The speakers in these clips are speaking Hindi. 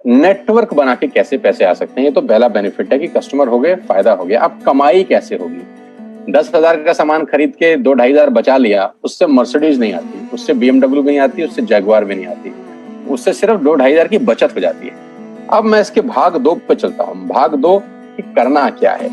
नेटवर्क बना के कैसे पैसे आ सकते हैं, ये तो पहला बेनिफिट है कि कस्टमर हो गए, फायदा हो गया। अब कमाई कैसे होगी? 10,000 का सामान खरीद के 2-2,500 बचा लिया, उससे मर्सिडीज नहीं आती, उससे BMW भी नहीं आती, उससे जैगवार भी नहीं आती, उससे सिर्फ 2-2,500 की बचत हो जाती है। अब मैं इसके भाग 2 पे चलता हूँ। भाग 2 कि करना क्या है,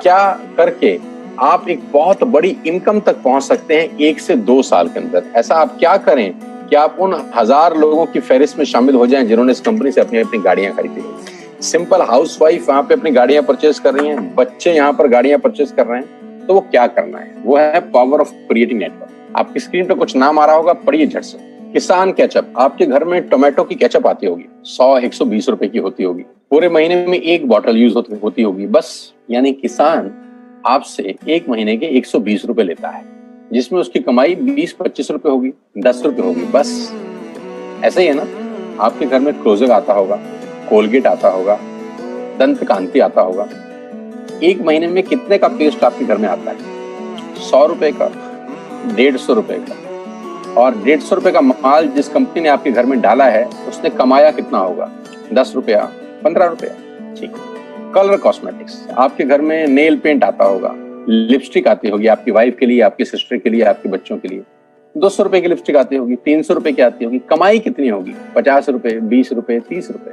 क्या करके आप एक बहुत बड़ी इनकम तक पहुंच सकते हैं 1 से 2 साल के अंदर। ऐसा आप क्या करें कि आप उन 1000 लोगों की फहरिस्त में शामिल हो जाएं जिन्होंने इस कंपनी से अपनी अपनी गाड़ियां खरीदी हैं। सिंपल हाउसवाइफ वहां पे अपनी गाड़ियां परचेज कर रही हैं, बच्चे यहाँ पर गाड़ियां परचेज कर रहे हैं। तो वो क्या करना है, वो है पावर ऑफ क्रिएटिंग नेटवर्क। आपकी स्क्रीन पे कुछ नाम आ रहा होगा, पढ़िए झट से। किसान केचप, आपके घर में टोमेटो की केचप आती होगी, 100-120 रुपए की होती होगी, पूरे महीने में 1 बॉटल यूज होती होगी बस। यानी किसान आपसे 1 महीने के 120 रुपए लेता है, जिसमें उसकी कमाई 20-25 रुपए होगी, 10 रुपए होगी बस। ऐसा ही है ना? आपके घर में क्लोजर आता होगा, कोलगेट आता होगा, दंत कांति आता होगा। 1 महीने में कितने का पेस्ट आपके घर में आता है? 100 रुपए का, 150 रुपए का। और 150 रुपए का माल जिस कंपनी ने आपके घर में डाला है, उसने कमाया कितना होगा? 10 रुपया, 15 रुपया। ठीक। कलर कॉस्मेटिक्स, आपके घर में नेल पेंट आता होगा, लिपस्टिक आती होगी आपकी वाइफ के लिए, आपकी सिस्टर के लिए, आपके बच्चों के लिए। 200 रुपए की लिपस्टिक आती होगी, 300 रुपए की आती होगी। कमाई कितनी होगी? 50 रुपए, 20 रुपए, 30 रुपए।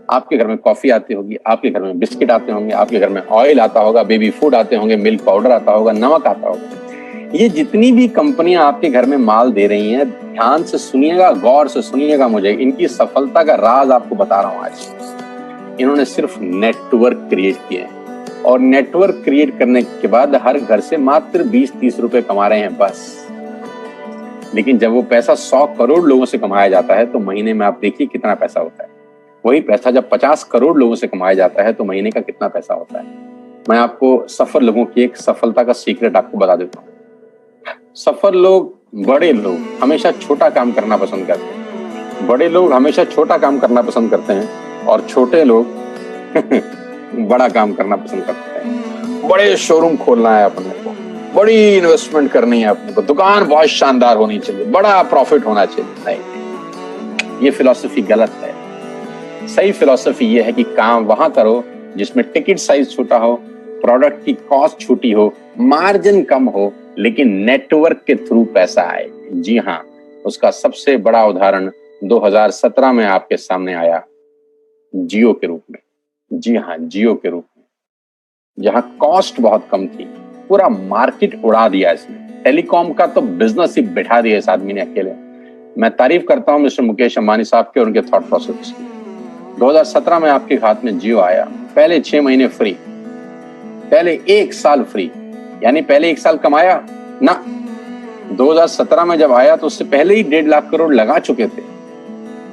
आपके घर में कॉफी आती होगी, आपके घर में बिस्किट आते होंगे, आपके घर में ऑयल आता होगा, बेबी फूड आते होंगे, मिल्क पाउडर आता होगा, नमक आता होगा। ये जितनी भी कंपनियां आपके घर में माल दे रही हैं, ध्यान से सुनिएगा, गौर से सुनिएगा मुझे। इनकी सफलता का राज आपको बता रहा हूं आज। इन्होंने सिर्फ नेटवर्क क्रिएट किए हैं, और नेटवर्क क्रिएट करने के बाद हर घर से मात्र 20-30 रुपए कमा रहे हैं बस। लेकिन जब वो पैसा 100 करोड़ लोगों से कमाया जाता है तो महीने में आप देखिए कितना पैसा होता है। वही पैसा जब 50 करोड़ लोगों से कमाया जाता है तो महीने का कितना पैसा होता है। मैं आपको सफल लोगों की एक सफलता का सीक्रेट आपको बता देता हूँ। सफल लोग, बड़े लोग हमेशा छोटा काम करना पसंद करते हैं। बड़े लोग हमेशा छोटा काम करना पसंद करते हैं, और छोटे लोग बड़ा काम करना पसंद करते हैं। बड़े शोरूम खोलना है अपने को, बड़ी इन्वेस्टमेंट करनी है अपने को, दुकान बहुत शानदार होनी चाहिए, बड़ा प्रॉफिट होना चाहिए। नहीं, ये फिलॉसफी गलत है। सही फिलॉसफी ये है कि काम वहां करो जिसमें टिकट साइज छोटा हो, प्रोडक्ट की कॉस्ट छोटी हो, मार्जिन कम हो, लेकिन नेटवर्क के थ्रू पैसा आए। जी हाँ, उसका सबसे बड़ा उदाहरण 2017 में आपके सामने आया, जियो के रूप में। जी हाँ, जियो के रूप में, जहां कॉस्ट बहुत कम थी, पूरा मार्केट उड़ा दिया इसने। टेलीकॉम का तो बिजनेस ही बिठा दिया इस आदमी ने अकेले। मैं तारीफ करता हूं मिस्टर मुकेश अंबानी साहब के और उनके थॉट प्रोसेस की। 2017 में आपके हाथ में जियो आया, पहले 6 महीने फ्री, पहले 1 साल फ्री। यानी पहले 1 साल कमाया ना। 2017 में जब आया तो उससे पहले ही 1.5 लाख करोड़ लगा चुके थे।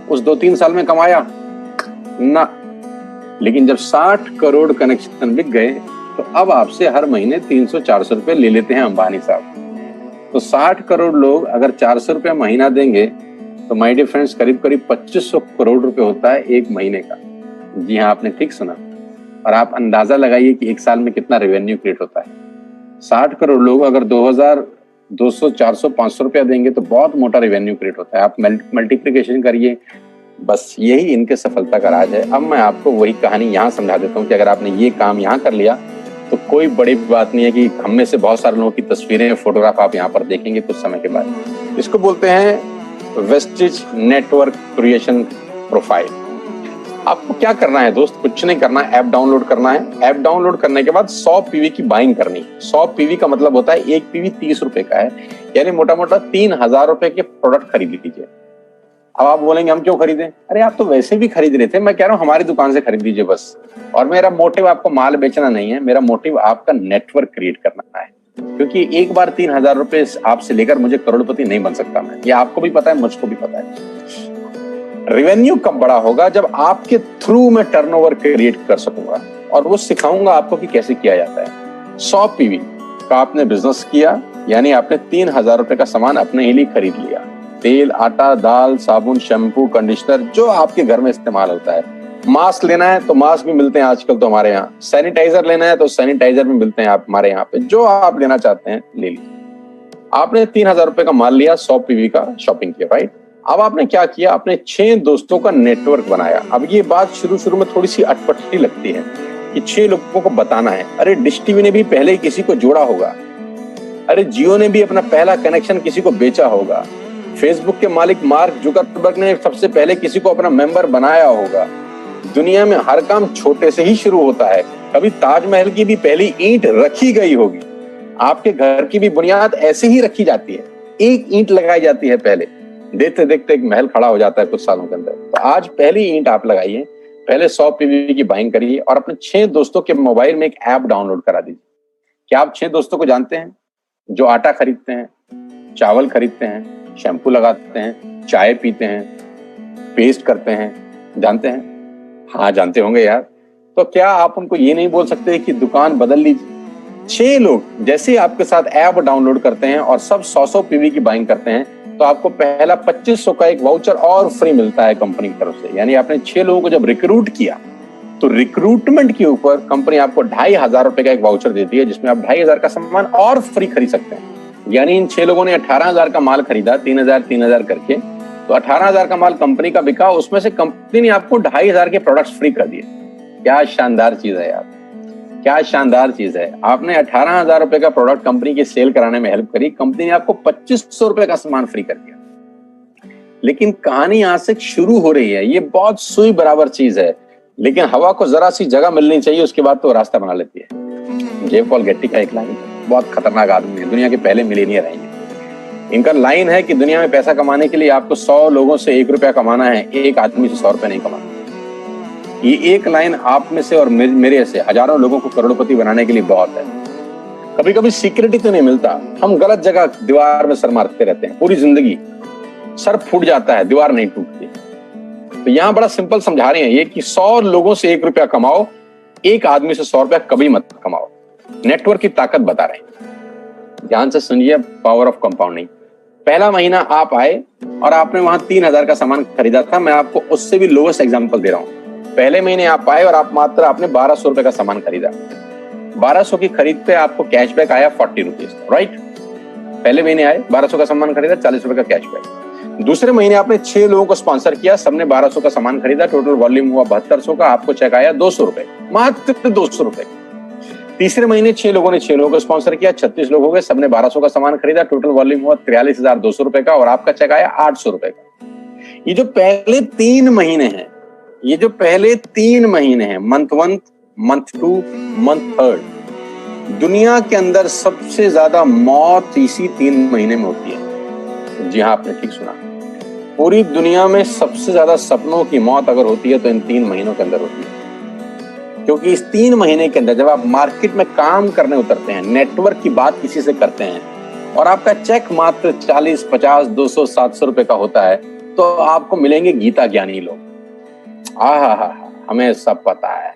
उस 2-3 साल में कमाया ना। लेकिन जब 60 करोड़ कनेक्शन बिक गए तो अब आपसे हर महीने 300-400 रुपए ले लेते हैं अंबानी साहब। तो 60 करोड़ लोग अगर 400 रुपया महीना देंगे तो माय डियर फ्रेंड्स, करीब करीब 2500 करोड़ रुपए होता है 1 महीने का। जी हाँ, आपने ठीक सुना। और आप अंदाजा लगाइए कि 1 साल में कितना रेवेन्यू क्रिएट होता है। 60 करोड़ लोग अगर 2000, 200, 400, 500 रुपया देंगे तो बहुत मोटा रेवेन्यू क्रिएट होता है। आप मल्टीप्लिकेशन करिए, बस यही इनके सफलता का राज है। अब मैं आपको वही कहानी यहाँ समझा देता हूँ कि अगर आपने ये काम यहाँ कर लिया तो कोई बड़ी बात नहीं है कि हम में से बहुत सारे लोगों की तस्वीरें, फोटोग्राफ आप यहाँ पर देखेंगे कुछ समय के बाद। इसको बोलते हैं वेस्टिज नेटवर्क क्रिएशन प्रोफाइल। आपको क्या करना है दोस्त? कुछ नहीं करना है, ऐप डाउनलोड करना है। ऐप डाउनलोड करने के बाद 100 पीवी की बाइंग करनी है। 100 पीवी का मतलब होता है 1 पीवी 30 रुपए का है, यानी मोटा मोटा 3000 रुपए के प्रोडक्ट खरीद लीजिए। अब आप बोलेंगे हम क्यों खरीदें? अरे आप तो वैसे भी खरीद रहे थे, मैं कह रहा हूँ हमारी दुकान से खरीद लीजिए बस। और मेरा मोटिव आपको माल बेचना नहीं है, मेरा मोटिव आपका नेटवर्क क्रिएट करना है। क्योंकि एक बार 3000 रुपए आपसे लेकर मुझे करोड़पति नहीं बन सकता मैं, ये आपको भी पता है, मुझको भी पता है। रेवेन्यू कब बड़ा होगा? जब आपके थ्रू में टर्नओवर क्रिएट कर सकूंगा, और वो सिखाऊंगा आपको कि कैसे किया जाता है। 100 पीवी का आपने बिजनेस किया, यानी आपने 3000 रुपए का सामान अपने ही लिए खरीद लिया। तेल, आटा, दाल, साबुन, शैम्पू, कंडीशनर, जो आपके घर में इस्तेमाल होता है। मास्क लेना है तो मास्क भी मिलते हैं आजकल तो हमारे यहाँ। सैनिटाइजर लेना है तो सैनिटाइजर भी मिलते हैं आप हमारे यहाँ पे। जो आप लेना चाहते हैं ले लीजिए। आपने 3000 रुपए का माल लिया, 100 पीवी का शॉपिंग किया, राइट? अब आपने क्या किया, आपने 6 दोस्तों का नेटवर्क बनाया। अब ये बात शुरू में थोड़ी सी अटपटी लगती है कि 6 लोगों को बताना है। अरे डिश टीवी ने भी पहले ही किसी को जोड़ा होगा, अरे जियो ने भी अपना पहला कनेक्शन किसी को बेचा होगा, फेसबुक के मालिक मार्क जुकरबर्ग ने सबसे पहले किसी को अपना मेंबर बनाया होगा। दुनिया में हर काम छोटे से ही शुरू होता है। कभी ताजमहल की भी पहली ईंट रखी गई होगी, आपके घर की भी बुनियाद ऐसे ही रखी जाती है, एक ईंट लगाई जाती है पहले, देखते देखते एक महल खड़ा हो जाता है कुछ सालों के अंदर। तो आज पहली ईंट आप लगाइए, पहले 100 पीवी की बाइंग करिए और अपने 6 दोस्तों के मोबाइल में एक ऐप डाउनलोड करा दीजिए। क्या आप 6 दोस्तों को जानते हैं जो आटा खरीदते हैं, चावल खरीदते हैं, शैम्पू लगाते हैं, चाय पीते हैं, पेस्ट करते हैं, जानते हैं? हाँ जानते होंगे यार। तो क्या आप उनको ये नहीं बोल सकते कि दुकान बदल लीजिए? 6 लोग जैसे आपके साथ ऐप डाउनलोड करते हैं और सब 100 पीवी की बाइंग करते हैं तो आपको पहला 2500 का एक वाउचर और फ्री मिलता है कंपनी की तरफ से। यानी आपने 6 लोगों को जब रिक्रूट किया तो रिक्रूटमेंट के ऊपर कंपनी आपको 2500 रुपए का एक वाउचर देती है जिसमें आप 2500 का सामान और फ्री खरीद सकते हैं। यानी इन 6 लोगों ने 18,000 का माल खरीदा, 3,000 करके, तो 18,000 का माल कंपनी का बिका, उसमें से कंपनी ने आपको 2500 के प्रोडक्ट्स फ्री कर दिए। क्या शानदार चीज है यार, क्या शानदार चीज है। आपने 18,000 रुपए का प्रोडक्ट कंपनी की सेल कराने में हेल्प करी, कंपनी ने आपको 2500 रुपए का सामान फ्री कर दिया। लेकिन कहानी यहां से शुरू हो रही है। ये बहुत सुई बराबर चीज है, लेकिन हवा को जरा सी जगह मिलनी चाहिए, उसके बाद तो रास्ता बना लेती है। जे पॉल गेट्टी का एक लाइन, बहुत खतरनाक आदमी है, दुनिया के पहले मिलियनियर हैं। इनका लाइन है कि दुनिया में पैसा कमाने के लिए आपको 100 लोगों से 1 रुपया कमाना है, एक आदमी से 100 रुपया नहीं कमाना। ये एक लाइन आप में से और मेरे से हजारों लोगों को करोड़पति बनाने के लिए बहुत है। कभी कभी सिक्योरिटी तो नहीं मिलता, हम गलत जगह दीवार में सर मारते रहते हैं, पूरी जिंदगी सर फूट जाता है, दीवार नहीं टूटती। तो यहां बड़ा सिंपल समझा रहे हैं ये कि 100 लोगों से 1 रुपया कमाओ, एक आदमी से 100 रुपया कभी मत कमाओ। नेटवर्क की ताकत बता रहे हैं, ध्यान से सुनिए, पावर ऑफ कंपाउंडिंग। पहला महीना आप आए और आपने वहां 3,000 का सामान खरीदा था। मैं आपको उससे भी लोएस्ट एग्जांपल दे रहा हूं। पहले महीने आप आए और आपने 1200 रुपए का सामान खरीदा। 1200 की खरीद पे आपको कैशबैक आया 40 रुपीज, राइट? पहले महीने आए, 1200 का सामान खरीदा, 40 रुपए का कैशबैक। दूसरे महीने आपने 6 लोगों को स्पॉन्सर किया, सबने 1200 का सामान खरीदा, टोटल वॉल्यूम हुआ 7200 का, आपको चेक आया 200 रुपए, मात्र 200 रुपए। तीसरे महीने 6 लोगों ने 6 लोगों को स्पॉन्सर किया, 36 लोग हो गए, सबने 1200 का सामान खरीदा, टोटल वॉल्यूम हुआ 43,200 रुपए का और आपका चेक आया 800 रुपए का। ये जो पहले 3 महीने हैं, ये जो पहले 3 महीने हैं, मंथ 1, मंथ 2, मंथ 3, दुनिया के अंदर सबसे ज्यादा मौत इसी 3 महीने में होती है। जी हाँ, आपने ठीक सुना, पूरी दुनिया में सबसे ज्यादा सपनों की मौत अगर होती है तो इन 3 महीनों के अंदर होती है। क्योंकि इस 3 महीने के अंदर जब आप मार्केट में काम करने उतरते हैं, नेटवर्क की बात किसी से करते हैं और आपका चेक मात्र 40, 50, 200, 700 रुपए का होता है, तो आपको मिलेंगे गीता ज्ञानी लोग। हमें सब पता है,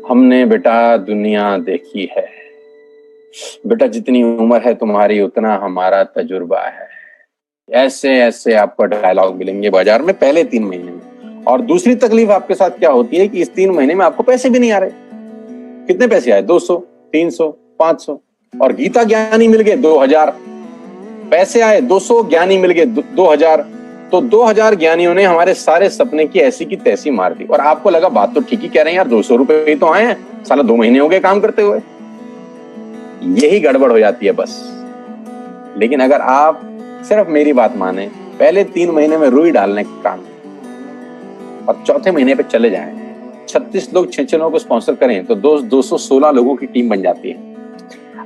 हमने बेटा दुनिया देखी है, बेटा जितनी उम्र है तुम्हारी उतना हमारा तजुर्बा है। ऐसे ऐसे आपको डायलॉग मिलेंगे बाजार में पहले 3 महीने में। और दूसरी तकलीफ आपके साथ क्या होती है कि इस 3 महीने में आपको पैसे भी नहीं आ रहे। कितने पैसे आए? 200, 300, 500 और गीता ज्ञानी मिल गए 2000। पैसे आए 200, ज्ञानी मिल गए 2000। तो 2000 ज्ञानियों ने हमारे सारे सपने की ऐसी की तैसी मार दी। और आपको लगा बात तो ठीक ही कह रहे हैं यार, 200 रुपए ही तो आए हैं, साला 2 महीने हो गए काम करते हुए। यही गड़बड़ हो जाती है बस। लेकिन अगर आप सिर्फ मेरी बात माने, पहले 3 महीने में रुई डालने का काम और चौथे महीने पे चले जाएं, 36 लोग 6 लोगों को स्पॉन्सर करें तो 216 लोगों की टीम बन जाती है।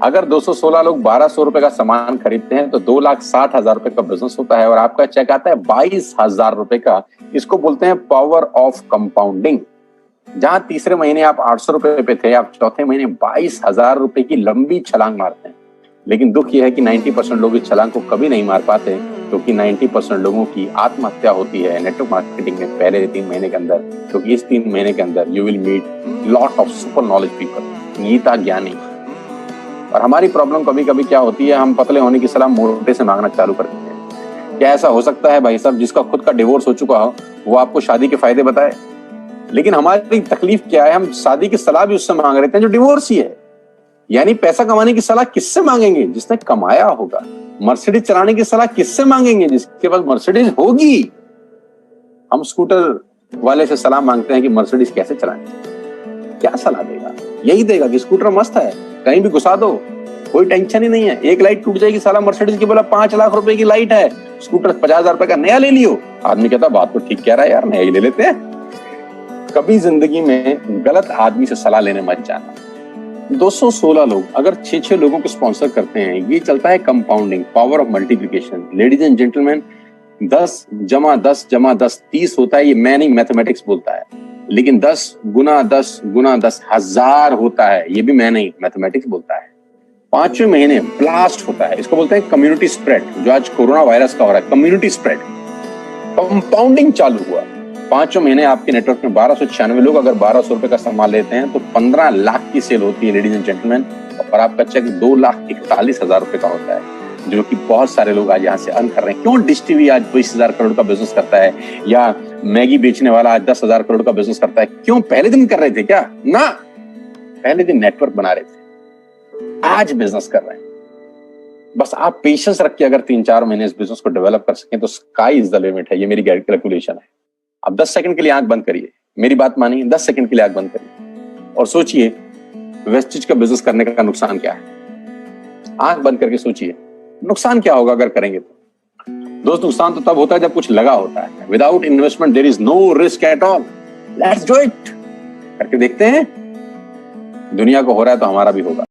अगर 216 लोग 1200 रुपए का सामान खरीदते हैं तो 2,60,000 रुपए का बिजनेस होता है और आपका चेक आता है 22,000 रुपए का। इसको बोलते हैं पावर ऑफ कंपाउंडिंग। जहां तीसरे महीने आप 800 रुपए पे थे, आप चौथे महीने 22,000 रुपए की लंबी छलांग मारते हैं। लेकिन दुख यह है कि 90% लोग इस छलांग को कभी नहीं मार पाते, क्योंकि 90% लोगों की आत्महत्या होती है नेटवर्क मार्केटिंग में पहले 3 महीने के अंदर। क्योंकि इस 3 महीने के अंदर you will meet lot of super knowledge people, Gita ज्ञानी। और हमारी प्रॉब्लम कभी कभी क्या होती है, हम पतले होने की सलाह मोटे से मांगना चालू कर देते हैं। क्या ऐसा हो सकता है भाई साहब, जिसका खुद का डिवोर्स हो चुका हो वो आपको शादी के फायदे बताए? लेकिन हमारी तकलीफ क्या है, हम शादी की सलाह भी उससे मांग रहे थे जो डिवोर्स ही है। यानी पैसा कमाने की सलाह किससे मांगेंगे? जिसने कमाया होगा। मर्सिडीज चलाने की सलाह किससे मांगेंगे? जिसके पास मर्सिडीज होगी। हम स्कूटर वाले से सलाह मांगते हैं कि मर्सिडीज कैसे चलाएं। क्या सलाह देगा? यही देगा कि स्कूटर मस्त है, कहीं भी घुसा दो, कोई टेंशन ही नहीं है। एक लाइट टूट जाएगी, साला मर्सिडीज की बोला 5 लाख रुपए की लाइट है, स्कूटर 50,000 रुपए का नया ले लियो। आदमी कहता बात तो ठीक कह रहा है यार, नया ही ले लेते हैं। कभी जिंदगी में गलत आदमी से सलाह लेने मत जाना। 216 लोग अगर 6-6 लोगों को स्पॉन्सर करते हैं, ये चलता है compounding, power of multiplication. Ladies and gentleman, 10 + 10 = 10 30 होता है। ये मैं नहीं, मैथमेटिक्स बोलता है। लेकिन 10 × 10 × 10 1000 होता है। ये भी मैं नहीं, मैथमेटिक्स बोलता है। 5वें महीने ब्लास्ट होता है, इसको बोलते हैं कम्युनिटी स्प्रेड, जो आज कोरोना वायरस का हो रहा है। कम्युनिटी स्प्रेड, कंपाउंडिंग चालू हुआ। 5वें महीने आपके नेटवर्क में 1296 लोग अगर 1200 रुपए का सामान लेते हैं तो 15 लाख की सेल होती है लेडीज एंड जेंटलमैन। और आपका चेक 2,41,000 रुपए का होता है, जो कि बहुत सारे लोग आज यहाँ से अर्न कर रहे हैं। क्यों डिश टीवी आज 20,000 करोड़ का बिजनेस करता है, या मैगी बेचने वाला आज 10,000 करोड़ का बिजनेस करता है? क्यों? पहले दिन कर रहे थे क्या? ना, पहले दिन नेटवर्क बना रहे थे, आज बिजनेस कर रहे हैं। बस आप पेशेंस रख के अगर 3-4 महीने इस बिजनेस को डेवलप कर सकें तो स्काई इज द लिमिट है। ये मेरी कैलकुलेशन है। आप 10 सेकंड के लिए आंख बंद करिए, मेरी बात मानिए, 10 सेकंड के लिए आंख बंद करिए और सोचिए वेस्टेज का बिजनेस करने का नुकसान क्या है। आंख बंद करके सोचिए नुकसान क्या होगा अगर करेंगे तो। दोस्त, नुकसान तो तब होता है जब कुछ लगा होता है। Without investment there is no risk at all. Let's do it. करके देखते हैं, दुनिया को हो रहा है तो हमारा भी होगा।